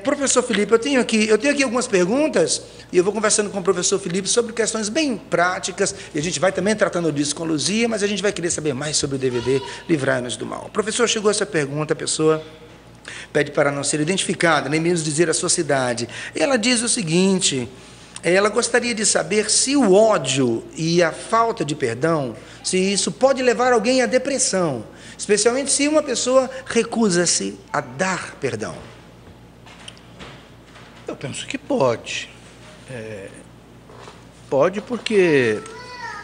Professor Felipe, eu tenho aqui algumas perguntas e eu vou conversando com o professor Felipe sobre questões bem práticas, e a gente vai também tratando disso com Luzia, mas a gente vai querer saber mais sobre o DVD Livrai-nos do Mal. Professor, chegou essa pergunta, a pessoa pede para não ser identificada, nem mesmo dizer a sua cidade. Ela diz o seguinte: ela gostaria de saber se o ódio e a falta de perdão, se isso pode levar alguém à depressão, especialmente se uma pessoa recusa-se a dar perdão. Eu penso que pode. Pode, porque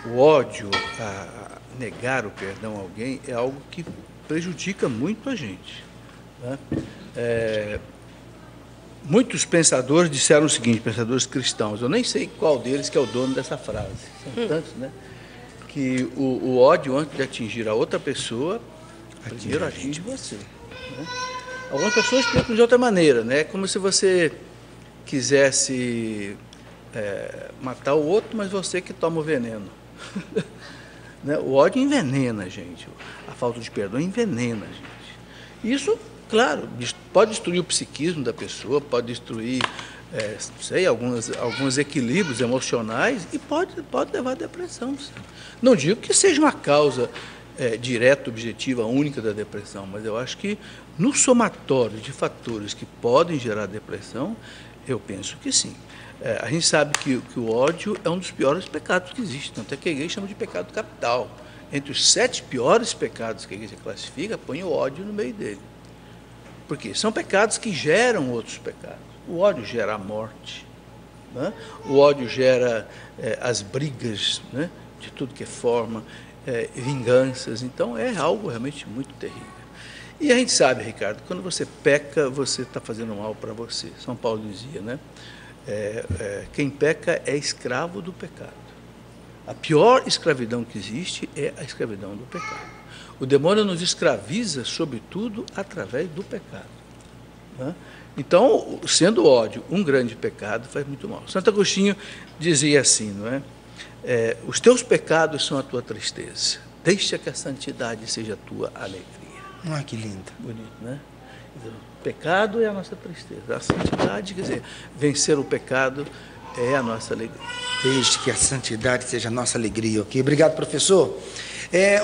o ódio, a negar o perdão a alguém, é algo que prejudica muito a gente, né? Muitos pensadores disseram o seguinte, pensadores cristãos, eu nem sei qual deles que é o dono dessa frase, são tantos, né? Que o ódio, antes de atingir a outra pessoa, primeiro atinge você, né? Algumas pessoas explicam de outra maneira, né? Como se você quisesse matar o outro, mas você que toma o veneno. Né? O ódio envenena a gente, a falta de perdão envenena a gente. Isso, claro, pode destruir o psiquismo da pessoa, pode destruir, alguns equilíbrios emocionais e pode levar à depressão. Sim. Não digo que seja uma causa direta, objetiva, única da depressão, mas eu acho que no somatório de fatores que podem gerar depressão, eu penso que sim. A gente sabe que o ódio é um dos piores pecados que existe, tanto é que a igreja chama de pecado capital. Entre os 7 piores pecados que a igreja classifica, põe o ódio no meio dele. Por quê? São pecados que geram outros pecados. O ódio gera a morte, né? O ódio gera as brigas, né? De tudo que é forma, vinganças. Então, é algo realmente muito terrível. E a gente sabe, Ricardo, quando você peca, você está fazendo mal para você. São Paulo dizia, né? Quem peca é escravo do pecado. A pior escravidão que existe é a escravidão do pecado. O demônio nos escraviza, sobretudo, através do pecado, né? Então, sendo o ódio um grande pecado, faz muito mal. Santo Agostinho dizia assim, não é? Os teus pecados são a tua tristeza. Deixa que a santidade seja a tua alegria. Ah, que lindo. Bonito, né? O pecado é a nossa tristeza. A santidade, quer dizer, vencer o pecado é a nossa alegria. Desde que a santidade seja a nossa alegria, ok? Obrigado, professor.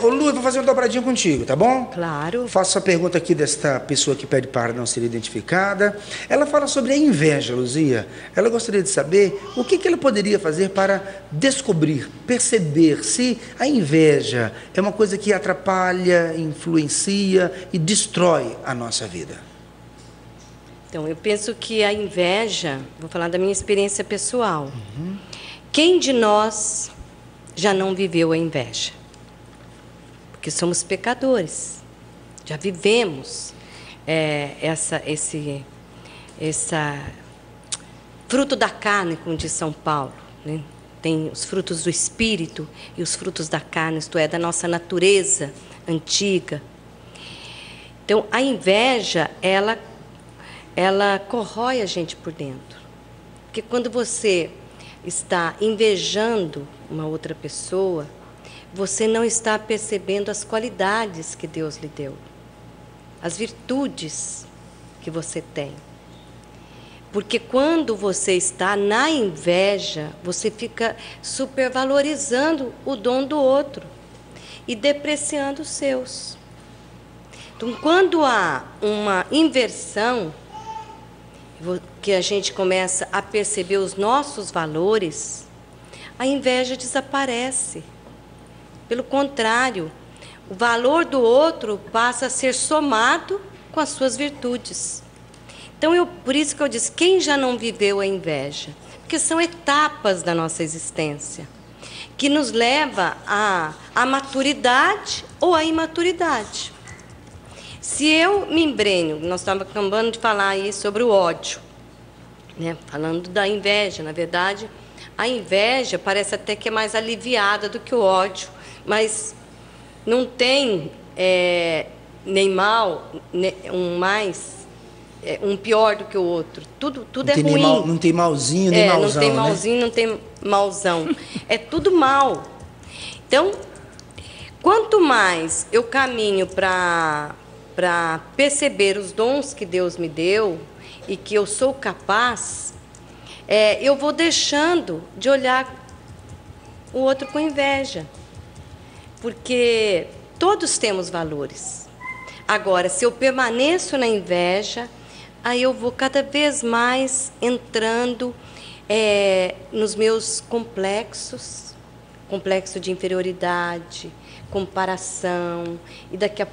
Ô Lu, eu vou fazer uma dobradinha contigo, tá bom? Claro. Faço a pergunta aqui desta pessoa que pede para não ser identificada. Ela fala sobre a inveja, Luzia. Ela gostaria de saber o que ela poderia fazer para descobrir, perceber se a inveja é uma coisa que atrapalha, influencia e destrói a nossa vida. Então, eu penso que a inveja, vou falar da minha experiência pessoal. Quem de nós já não viveu a inveja? Porque somos pecadores, já vivemos esse fruto da carne, como diz São Paulo, né? Tem os frutos do Espírito e os frutos da carne, isto é, da nossa natureza antiga. Então, a inveja, ela corrói a gente por dentro. Porque quando você está invejando uma outra pessoa, você não está percebendo as qualidades que Deus lhe deu, as virtudes que você tem. Porque quando você está na inveja, você fica supervalorizando o dom do outro e depreciando os seus. Então, quando há uma inversão, que a gente começa a perceber os nossos valores, a inveja desaparece. Pelo contrário, o valor do outro passa a ser somado com as suas virtudes. Então, por isso que eu disse, quem já não viveu a inveja? Porque são etapas da nossa existência, que nos leva à maturidade ou à imaturidade. Se eu me embrenho, nós estávamos acabando de falar aí sobre o ódio, né? Falando da inveja, na verdade, a inveja parece até que é mais aliviada do que o ódio, mas não tem nem mal, um pior do que o outro. Tudo é ruim. Não tem malzinho nem mauzão. Não tem malzinho, não tem mauzão. É tudo mal. Então, quanto mais eu caminho para perceber os dons que Deus me deu e que eu sou capaz, eu vou deixando de olhar o outro com inveja. Porque todos temos valores. Agora, se eu permaneço na inveja, aí eu vou cada vez mais entrando nos meus complexos, complexo de inferioridade, comparação, e daqui a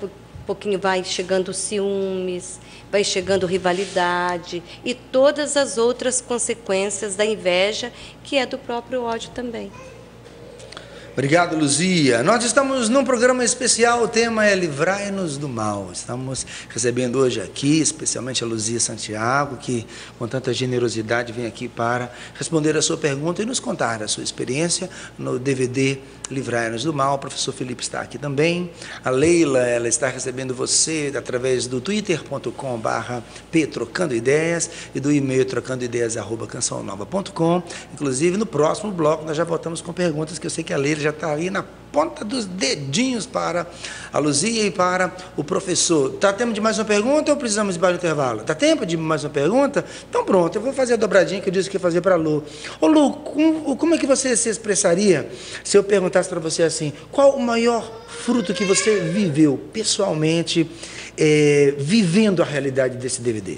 pouquinho vai chegando ciúmes, vai chegando rivalidade e todas as outras consequências da inveja, que é do próprio ódio também. Obrigado, Luzia. Nós estamos num programa especial, o tema é Livrai-nos do Mal. Estamos recebendo hoje aqui, especialmente a Luzia Santiago, que com tanta generosidade vem aqui para responder a sua pergunta e nos contar a sua experiência no DVD Livrai-nos do Mal. O professor Felipe está aqui também. A Leila, ela está recebendo você através do twitter.com/ptrocandoideias e do e-mail trocandoideias@cançãonova.com. Inclusive, no próximo bloco, nós já voltamos com perguntas que eu sei que a Leila já está ali na ponta dos dedinhos para a Luzia e para o professor. Está tempo de mais uma pergunta ou precisamos de mais um intervalo? Está tempo de mais uma pergunta? Então pronto, eu vou fazer a dobradinha que eu disse que ia fazer para a Lu. Ô Lu, como é que você se expressaria se eu perguntasse para você assim, qual o maior fruto que você viveu pessoalmente, vivendo a realidade desse DVD?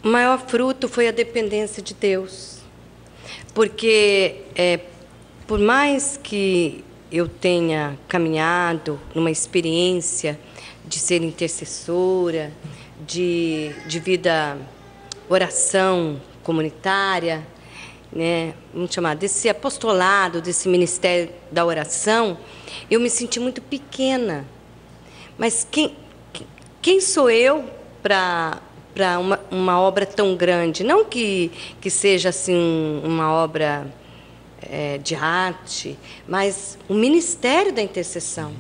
O maior fruto foi a dependência de Deus. Porque por mais que eu tenha caminhado numa experiência de ser intercessora, de vida, oração comunitária, né, vamos chamar, desse apostolado, desse ministério da oração, eu me senti muito pequena. Mas quem sou eu para uma obra tão grande? Não que seja assim uma obra de arte, mas o ministério da intercessão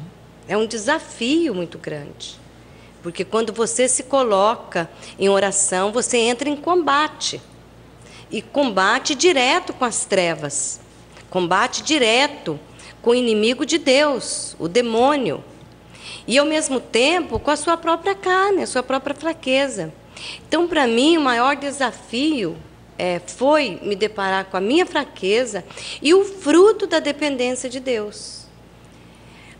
é um desafio muito grande, porque quando você se coloca em oração, você entra em combate, e combate direto com as trevas, combate direto com o inimigo de Deus, o demônio, e ao mesmo tempo com a sua própria carne, a sua própria fraqueza. Então, para mim, o maior desafio foi me deparar com a minha fraqueza e o fruto da dependência de Deus.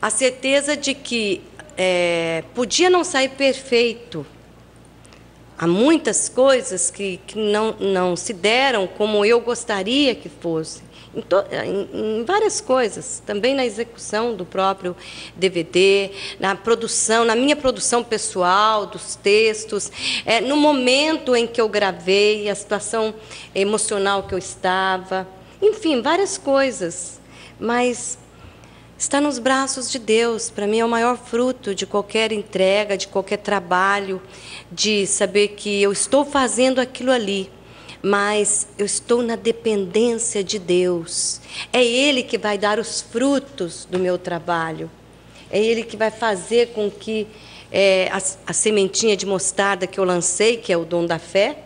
A certeza de que podia não sair perfeito. Há muitas coisas que não se deram como eu gostaria que fosse. Em várias coisas, também na execução do próprio DVD, na minha produção pessoal dos textos, no momento em que eu gravei, a situação emocional que eu estava, enfim, várias coisas. Mas está nos braços de Deus. Para mim é o maior fruto de qualquer entrega, de qualquer trabalho, de saber que eu estou fazendo aquilo ali, mas eu estou na dependência de Deus. É Ele que vai dar os frutos do meu trabalho. É Ele que vai fazer com que a sementinha de mostarda que eu lancei, que é o dom da fé,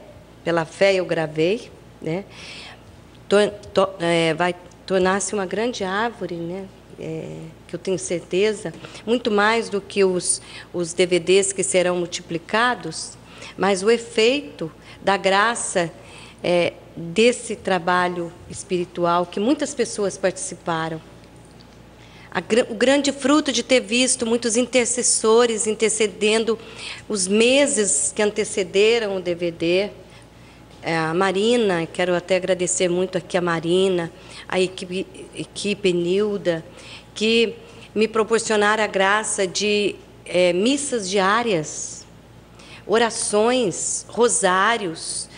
pela fé eu gravei, né? Vai tornar-se uma grande árvore, né? Que eu tenho certeza, muito mais do que os DVDs que serão multiplicados, mas o efeito da graça desse trabalho espiritual que muitas pessoas participaram. O grande fruto de ter visto muitos intercessores intercedendo os meses que antecederam o DVD. A Marina, quero até agradecer muito aqui a Marina, a equipe Nilda, que me proporcionaram a graça de missas diárias, orações, rosários,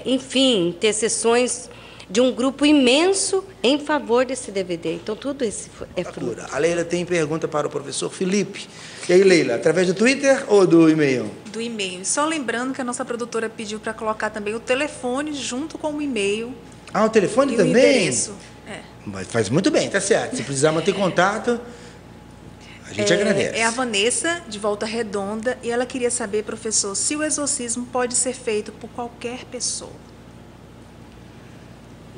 enfim, intercessões de um grupo imenso em favor desse DVD. Então, tudo isso é fruto. A Leila tem pergunta para o professor Felipe. E aí, Leila, através do Twitter ou do e-mail? Do e-mail. Só lembrando que a nossa produtora pediu para colocar também o telefone junto com o e-mail. Ah, o telefone e também? O endereço. Mas faz muito bem, tá certo. Se precisar manter contato, a gente agradece. É a Vanessa, de Volta Redonda, e ela queria saber, professor, se o exorcismo pode ser feito por qualquer pessoa.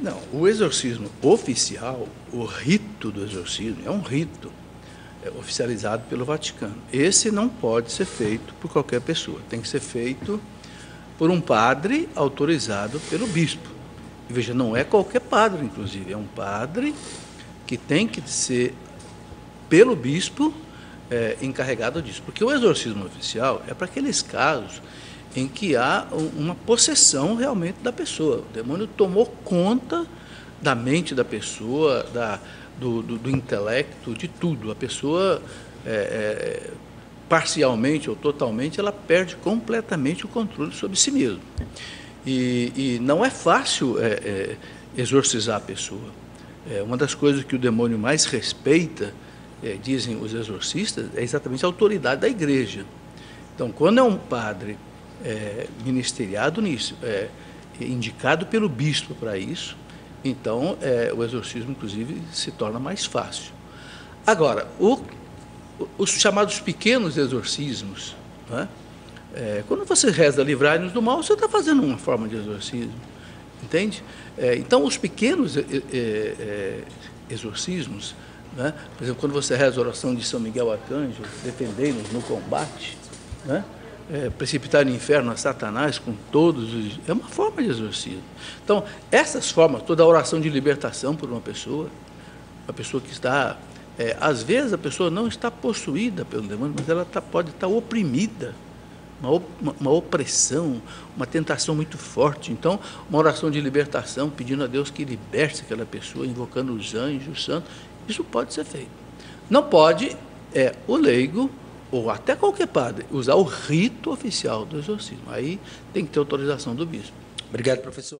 Não, o exorcismo oficial, o rito do exorcismo, é um rito oficializado pelo Vaticano. Esse não pode ser feito por qualquer pessoa, tem que ser feito por um padre autorizado pelo bispo. E veja, não é qualquer padre, inclusive, é um padre que tem que ser, pelo bispo, encarregado disso. Porque o exorcismo oficial é para aqueles casos em que há uma possessão realmente da pessoa. O demônio tomou conta da mente da pessoa, do intelecto, de tudo. A pessoa, parcialmente ou totalmente, ela perde completamente o controle sobre si mesma. E não é fácil exorcizar a pessoa. Uma das coisas que o demônio mais respeita, dizem os exorcistas, é exatamente a autoridade da igreja. Então, quando é um padre ministeriado nisso, indicado pelo bispo para isso, então o exorcismo, inclusive, se torna mais fácil. Agora, os chamados pequenos exorcismos, né? Quando você reza livrai-nos do mal, você está fazendo uma forma de exorcismo, entende? Então, os pequenos exorcismos, né? Por exemplo, quando você reza a oração de São Miguel Arcanjo, defendei-nos no combate, né? Precipitar no inferno a Satanás com todos os... É uma forma de exorcismo. Então, essas formas, toda a oração de libertação por uma pessoa que está... às vezes a pessoa não está possuída pelo demônio, mas ela pode estar oprimida, uma opressão, uma tentação muito forte. Então, uma oração de libertação, pedindo a Deus que liberte aquela pessoa, invocando os anjos, os santos, isso pode ser feito. Não pode o leigo, ou até qualquer padre, usar o rito oficial do exorcismo. Aí tem que ter autorização do bispo. Obrigado, professor.